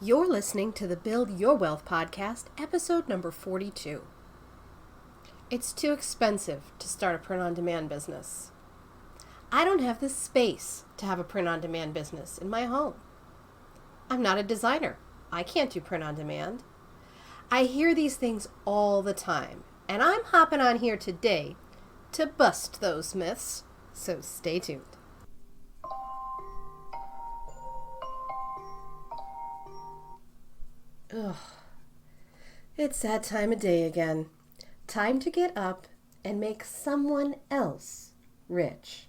You're listening to the Build Your Wealth podcast, episode number 42. It's too expensive to start a print-on-demand business. I don't have the space to have a print-on-demand business in my home. I'm not a designer. I can't do print-on-demand. I hear these things all the time, and I'm hopping on here today to bust those myths, so stay tuned. Ugh. It's that time of day again. Time to get up and make someone else rich.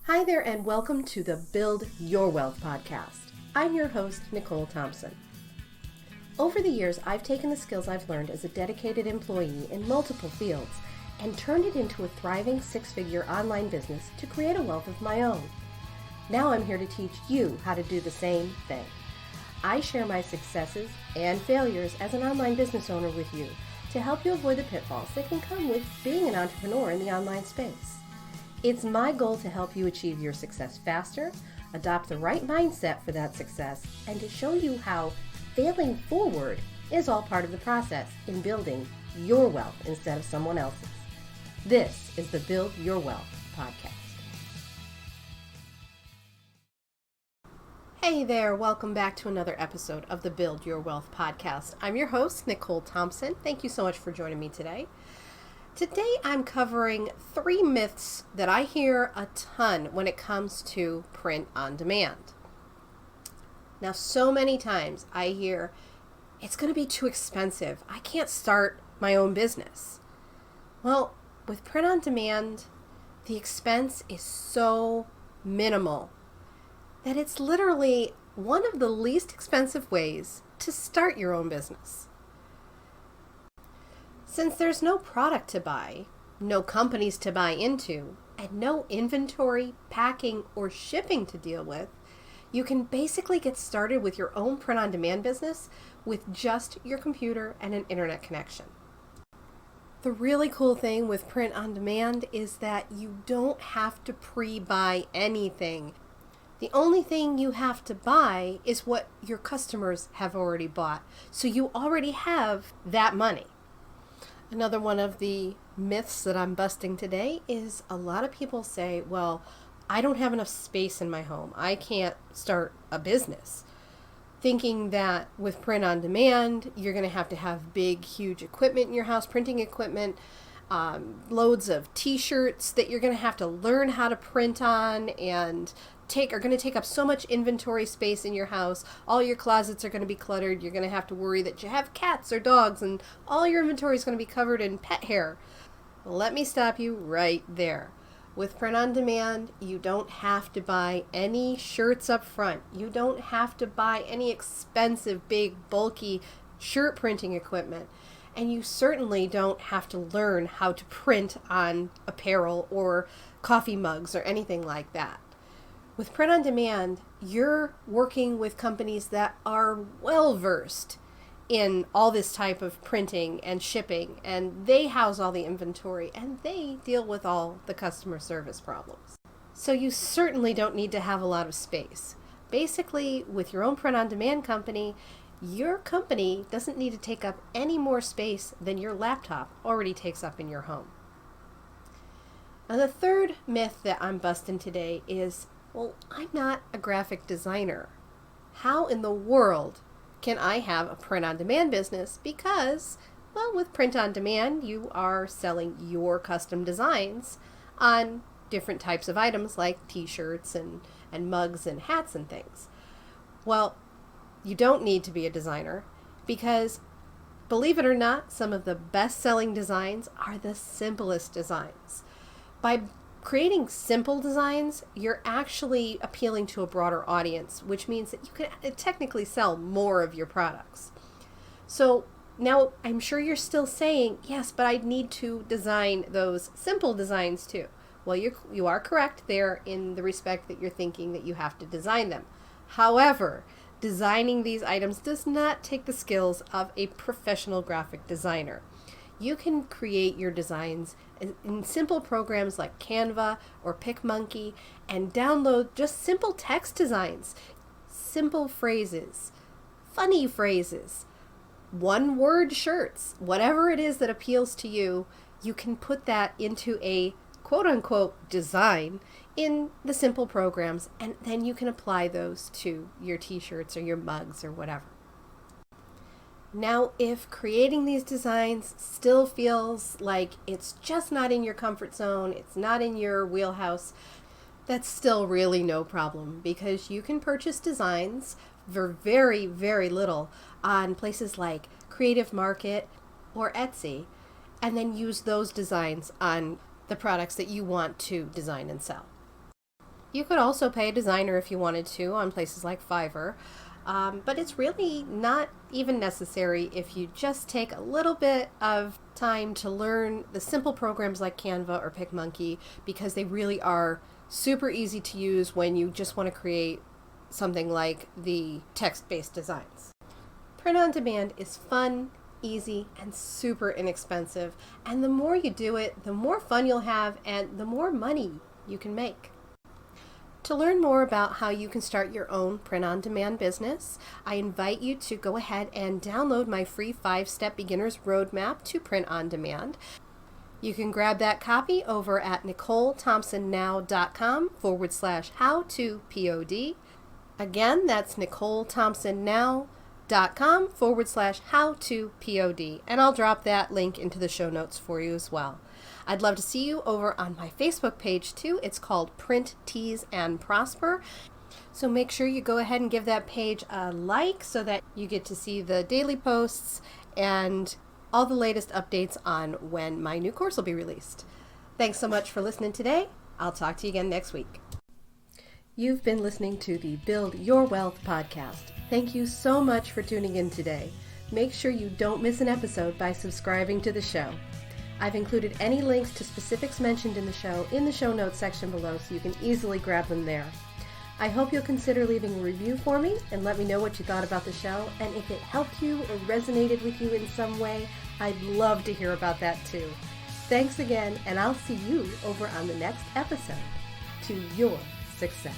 Hi there and welcome to the Build Your Wealth podcast. I'm your host, Nicole Thompson. Over the years, I've taken the skills I've learned as a dedicated employee in multiple fields and turned it into a thriving six-figure online business to create a wealth of my own. Now I'm here to teach you how to do the same thing. I share my successes and failures as an online business owner with you to help you avoid the pitfalls that can come with being an entrepreneur in the online space. It's my goal to help you achieve your success faster, adopt the right mindset for that success, and to show you how failing forward is all part of the process in building your wealth instead of someone else's. This is the Build Your Wealth podcast. Hey there, welcome back to another episode of the Build Your Wealth podcast. I'm your host, Nicole Thompson. Thank you so much for joining me today. Today I'm covering 3 myths that I hear a ton when it comes to print on demand. Now, so many times I hear, it's going to be too expensive. I can't start my own business. Well, with print on demand, the expense is so minimal that it's literally one of the least expensive ways to start your own business. Since there's no product to buy, no companies to buy into, and no inventory, packing, or shipping to deal with, you can basically get started with your own print-on-demand business with just your computer and an internet connection. The really cool thing with print-on-demand is that you don't have to pre-buy anything. The only thing you have to buy is what your customers have already bought. So you already have that money. Another one of the myths that I'm busting today is a lot of people say, well, I don't have enough space in my home. I can't start a business. Thinking that with print on demand, you're going to have big, huge equipment in your house, printing equipment, loads of t-shirts that you're going to have to learn how to print on and are going to take up so much inventory space in your house. All your closets are going to be cluttered. You're going to have to worry that you have cats or dogs and all your inventory is going to be covered in pet hair. Let me stop you right there. With print on demand, you don't have to buy any shirts up front. You don't have to buy any expensive, big, bulky shirt printing equipment. And you certainly don't have to learn how to print on apparel or coffee mugs or anything like that. With print on demand, you're working with companies that are well versed in all this type of printing and shipping, and they house all the inventory and they deal with all the customer service problems. So you certainly don't need to have a lot of space. Basically, with your own print on demand company, your company doesn't need to take up any more space than your laptop already takes up in your home. Now, the third myth that I'm busting today is, well, I'm not a graphic designer. How in the world can I have a print-on-demand business? Because, well, with print-on-demand, you are selling your custom designs on different types of items like t-shirts and mugs and hats and things. Well, you don't need to be a designer because, believe it or not, some of the best-selling designs are the simplest designs. By creating simple designs, you're actually appealing to a broader audience, which means that you can technically sell more of your products. So now I'm sure you're still saying, yes, but I need to design those simple designs too. Well, you are correct there in the respect that you're thinking that you have to design them. However, designing these items does not take the skills of a professional graphic designer. You can create your designs in simple programs like Canva or PicMonkey and download just simple text designs, simple phrases, funny phrases, one-word shirts, whatever it is that appeals to you, you can put that into a quote-unquote design in the simple programs, and then you can apply those to your t-shirts or your mugs or whatever. Now, if creating these designs still feels like it's just not in your comfort zone, it's not in your wheelhouse, that's still really no problem, because you can purchase designs for very, very little on places like Creative Market or Etsy, and then use those designs on the products that you want to design and sell. You could also pay a designer if you wanted to on places like Fiverr, but it's really not even necessary if you just take a little bit of time to learn the simple programs like Canva or PicMonkey, because they really are super easy to use when you just want to create something like the text-based designs. Print on demand is fun, easy, and super inexpensive, and the more you do it, the more fun you'll have and the more money you can make. To learn more about how you can start your own print-on-demand business, I invite you to go ahead and download my free 5-step beginner's roadmap to print on demand. You can grab that copy over at NicoleThompsonNow.com/how-to-POD. Again, that's NicoleThompsonNow.com/how-to-POD. And I'll drop that link into the show notes for you as well. I'd love to see you over on my Facebook page too. It's called Print, Tease, and Prosper. So make sure you go ahead and give that page a like so that you get to see the daily posts and all the latest updates on when my new course will be released. Thanks so much for listening today. I'll talk to you again next week. You've been listening to the Build Your Wealth podcast. Thank you so much for tuning in today. Make sure you don't miss an episode by subscribing to the show. I've included any links to specifics mentioned in the show notes section below, so you can easily grab them there. I hope you'll consider leaving a review for me and let me know what you thought about the show, and if it helped you or resonated with you in some way, I'd love to hear about that too. Thanks again, and I'll see you over on the next episode to your success.